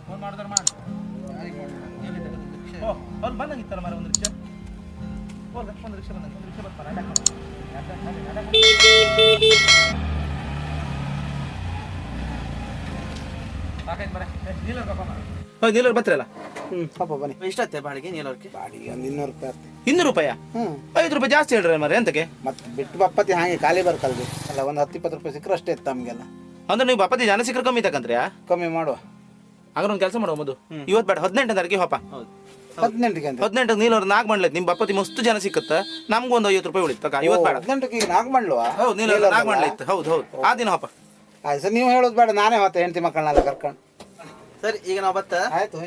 Phone ಮಾಡಿದ್ರೆ ಮಾಡಿ ಓ ಅವ್ರು ಬಂದಂಗಿತ್ತಲ್ಲ ಮಾರ ಒಂದು ರಿಕ್ಷಾ ಹೋದ ಒಂದು ರಿಕ್ಷಾ ಬಂದಂಗೆ ಒಂದು ರಿಕ್ಷಾ ಬರ್ತಾರೆ ಸಾಕಾಯ್ತು ಬರ ನೀಲರ್ ಪಾಪ ಹೌದು ನೀಲರ್ ಬರ್ತಿರಲ್ಲ ಪಾಪ ಬನ್ನಿ. ಎಷ್ಟಾಗ್ತದೆ ಬಾಡಿಗೆ ನೀಲರ್ಗೆ? ಬಾಡಿಗೆ ಒಂದು 200 ರೂಪಾಯಿ ಆಗ್ತದೆ. 200 ರೂಪಾಯ? 5 ರೂಪಾಯಿ ಜಾಸ್ತಿ ಹೇಳ್ರಿ ಮರ ಎಂತಕ್ಕೆ? ಮತ್ತೆ ಬಿಟ್ಟು ಬಪ್ಪತಿ ಹಾಗೆ ಖಾಲಿ ಬರ್ಕಲ್ರಿ ಅಲ್ಲ, ಒಂದು 10-20 ರೂಪಾಯಿ ಸಿಕ್ಕರೆ ಅಷ್ಟೇ ಇತ್ತು ನಮಗೆಲ್ಲ. ಅಂದ್ರೆ ನೀವು ಬಪ್ಪತಿ ಜನ ಸಿಕ್ಕರೆ ಕಮ್ಮಿ ತಕಂತ್ರಿಯಾ? ಕಮ್ಮಿ ಮಾಡುವ. ಹಾಗಾದ್ರೆ ಒಂದು ಕೆಲಸ ಮಾಡುವ ಮದು, ಇವತ್ತು ಬೇಡ 18 ತಾರೀಕಿಗೆ ಹೋಪ. 18ಗೆ ಅಂತ 18 ನೀಲವ್ರು 4 ಮಾಡ್ಲೈತೆ ನಿಮ್ಮ ಬಪ್ಪತಿ ಮಸ್ತ್ ಜನ ಸಿಕ್ಕತ್ತ, ನಮ್ಗೂ ಒಂದು 50 ರೂಪಾಯಿ ಉಳಿತು. ಇವತ್ತು ಬೇಡ 18ಗೆ ಈಗ 4 ಮಾಡ್ಲುವ? ಹೌದು ನೀಲವ್ರು 4 ಮಾಡ್ಲೈತೆ. ಹೌದು ಹೌದು ಆ ದಿನ ಹೋಪ. ಆಯ್ತು ಸರ್, ನೀವು ಹೇಳೋದು ಬೇಡ, ನಾನೇ ಮತ್ತೆ ಹೆಂಡತಿ ಮಕ್ಕಳನ್ನೆಲ್ಲ ಕರ್ಕೊಂಡು. ಸರಿ ಈಗ ನಾವು ಬತ್ತ ಆಯ್ತು.